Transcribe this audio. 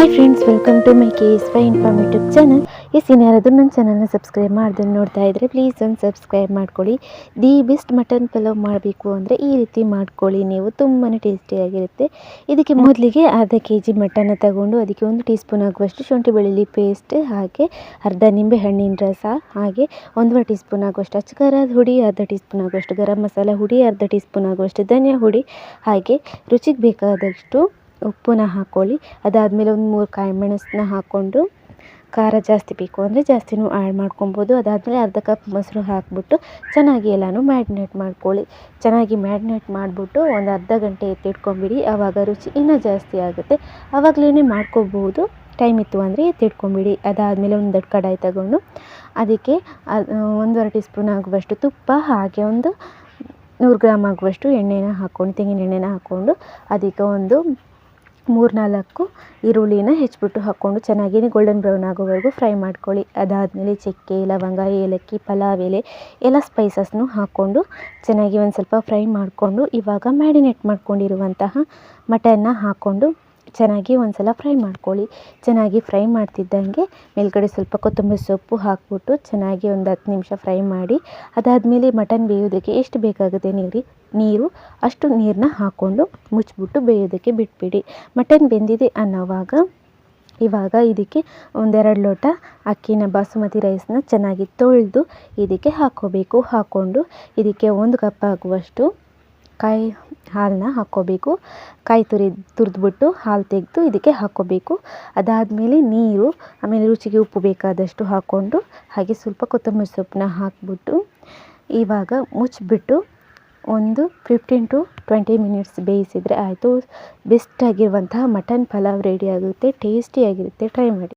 Hi friends, welcome to my KS5 informative channel. ಯಾರಾದರೂ ನನ್ನ ಚಾನಲ್ನ ಸಬ್ಸ್ಕ್ರೈಬ್ ಮಾಡ್ದೆ ನೋಡ್ತಾ ಇದ್ದರೆ ಪ್ಲೀಸ್ ಒಂದು ಸಬ್ಸ್ಕ್ರೈಬ್ ಮಾಡ್ಕೊಳ್ಳಿ. ದಿ ಬೆಸ್ಟ್ ಮಟನ್ ಪಲಾವ್ ಮಾಡಬೇಕು ಅಂದರೆ ಈ ರೀತಿ ಮಾಡ್ಕೊಳ್ಳಿ, ನೀವು ತುಂಬಾ ಟೇಸ್ಟಿಯಾಗಿರುತ್ತೆ. ಇದಕ್ಕೆ ಮೊದಲಿಗೆ ಅರ್ಧ kg ಮಟನ್ನ ತಗೊಂಡು ಅದಕ್ಕೆ 1 ಟೀ ಸ್ಪೂನ್ ಆಗುವಷ್ಟು ಶುಂಠಿ ಬೆಳ್ಳುಳ್ಳಿ ಪೇಸ್ಟ್, ಹಾಗೆ ಅರ್ಧ ನಿಂಬೆ ಹಣ್ಣಿನ ರಸ, ಹಾಗೆ 1 ಟೀ ಸ್ಪೂನ್ ಆಗುವಷ್ಟು ಅಚ್ಚಕಾರದ ಹುಡಿ, ಅರ್ಧ ಟೀ ಸ್ಪೂನ್ ಆಗುವಷ್ಟು ಗರಂ ಮಸಾಲ ಹುಡಿ, ಅರ್ಧ ಟೀ ಸ್ಪೂನ್ ಆಗುವಷ್ಟು ಧನಿಯಾ ಹುಡಿ, ಹಾಗೆ ರುಚಿಗೆ ಬೇಕಾದಷ್ಟು ಉಪ್ಪನ್ನ ಹಾಕ್ಕೊಳ್ಳಿ. ಅದಾದಮೇಲೆ 3 ಕಾಯಿ ಮೆಣಸನ್ನ ಹಾಕ್ಕೊಂಡು, ಖಾರ ಜಾಸ್ತಿ ಬೇಕು ಅಂದರೆ ಜಾಸ್ತಿನೂ ಆ್ಯಡ್ ಮಾಡ್ಕೊಬೋದು. ಅದಾದಮೇಲೆ ಅರ್ಧ ಕಪ್ ಮೊಸರು ಹಾಕ್ಬಿಟ್ಟು ಚೆನ್ನಾಗಿ ಎಲ್ಲನೂ ಮ್ಯಾರಿನೇಟ್ ಮಾಡ್ಕೊಳ್ಳಿ. ಚೆನ್ನಾಗಿ ಮ್ಯಾರಿನೇಟ್ ಮಾಡಿಬಿಟ್ಟು ಒಂದು ಅರ್ಧ ಗಂಟೆ ಎತ್ತಿಟ್ಕೊಂಬಿಡಿ. ಆವಾಗ ರುಚಿ ಇನ್ನೂ ಜಾಸ್ತಿ ಆಗುತ್ತೆ. ಆವಾಗಲೇ ಮಾಡ್ಕೋಬೋದು, ಟೈಮ್ ಇತ್ತು ಅಂದರೆ ಎತ್ತಿಟ್ಕೊಂಬಿಡಿ. ಅದಾದಮೇಲೆ ಒಂದು ದೊಡ್ಡ ಕಡಾಯಿ ತಗೊಂಡು ಅದಕ್ಕೆ 1 ಟೀ ಸ್ಪೂನ್ ಆಗುವಷ್ಟು ತುಪ್ಪ, ಹಾಗೆ ಒಂದು 100 ಗ್ರಾಮ್ ಆಗುವಷ್ಟು ಎಣ್ಣೆನ ಹಾಕ್ಕೊಂಡು, ತೆಂಗಿನ ಎಣ್ಣೆನ ಹಾಕ್ಕೊಂಡು ಅದಕ್ಕೆ ಒಂದು 3-4 ಈರುಳ್ಳಿನ ಹೆಚ್ಚಿಬಿಟ್ಟು ಹಾಕ್ಕೊಂಡು ಚೆನ್ನಾಗಿ ಗೋಲ್ಡನ್ ಬ್ರೌನ್ ಆಗೋವರೆಗೂ ಫ್ರೈ ಮಾಡ್ಕೊಳ್ಳಿ. ಅದಾದಮೇಲೆ ಚಕ್ಕೆ, ಲವಂಗ, ಏಲಕ್ಕಿ, ಪಲಾವ್ ಎಲೆ ಎಲ್ಲ ಸ್ಪೈಸಸ್ನು ಹಾಕ್ಕೊಂಡು ಚೆನ್ನಾಗಿ ಒಂದು ಸ್ವಲ್ಪ ಫ್ರೈ ಮಾಡಿಕೊಂಡು, ಇವಾಗ ಮ್ಯಾರಿನೇಟ್ ಮಾಡ್ಕೊಂಡಿರುವಂತಹ ಮಟನ್ನ ಹಾಕ್ಕೊಂಡು ಚೆನ್ನಾಗಿ ಒಂದು ಸಲ ಫ್ರೈ ಮಾಡ್ಕೊಳ್ಳಿ. ಚೆನ್ನಾಗಿ ಫ್ರೈ ಮಾಡ್ತಿದ್ದಂಗೆ ಮೇಲ್ಗಡೆ ಸ್ವಲ್ಪ ಕೊತ್ತಂಬರಿ ಸೊಪ್ಪು ಹಾಕ್ಬಿಟ್ಟು ಚೆನ್ನಾಗಿ ಒಂದು 10 ನಿಮಿಷ ಫ್ರೈ ಮಾಡಿ, ಅದಾದಮೇಲೆ ಮಟನ್ ಬೇಯೋದಕ್ಕೆ ಎಷ್ಟು ಬೇಕಾಗುತ್ತೆ ನೀರು ಅಷ್ಟು ನೀರನ್ನ ಹಾಕ್ಕೊಂಡು ಮುಚ್ಚಿಬಿಟ್ಟು ಬೇಯೋದಕ್ಕೆ ಬಿಟ್ಬಿಡಿ. ಮಟನ್ ಬೆಂದಿದೆ ಅನ್ನೋವಾಗ ಇವಾಗ ಇದಕ್ಕೆ 1-2 ಲೋಟ ಅಕ್ಕಿನ ಬಾಸುಮತಿ ರೈಸ್ನ ಚೆನ್ನಾಗಿ ತೊಳೆದು ಇದಕ್ಕೆ ಹಾಕ್ಕೋಬೇಕು. ಹಾಕ್ಕೊಂಡು ಇದಕ್ಕೆ 1 ಕಪ್ ಆಗುವಷ್ಟು ಕಾಯಿ ಹಾಲನ್ನ ಹಾಕ್ಕೋಬೇಕು. ಕಾಯಿ ತುರಿದ್ಬಿಟ್ಟು ಹಾಲು ತೆಗೆದು ಇದಕ್ಕೆ ಹಾಕ್ಕೋಬೇಕು. ಅದಾದಮೇಲೆ ನೀರು, ಆಮೇಲೆ ರುಚಿಗೆ ಉಪ್ಪು ಬೇಕಾದಷ್ಟು ಹಾಕ್ಕೊಂಡು, ಹಾಗೆ ಸ್ವಲ್ಪ ಕೊತ್ತಂಬರಿ ಸೊಪ್ಪನ್ನ ಹಾಕ್ಬಿಟ್ಟು ಇವಾಗ ಮುಚ್ಚಿಬಿಟ್ಟು ಒಂದು 15 to 20 ಮಿನಿಟ್ಸ್ ಬೇಯಿಸಿದರೆ ಆಯಿತು. ಬೆಸ್ಟಾಗಿರುವಂತಹ ಮಟನ್ ಪಲಾವ್ ರೆಡಿ ಆಗುತ್ತೆ. ಟೇಸ್ಟಿಯಾಗಿರುತ್ತೆ, ಟ್ರೈ ಮಾಡಿ.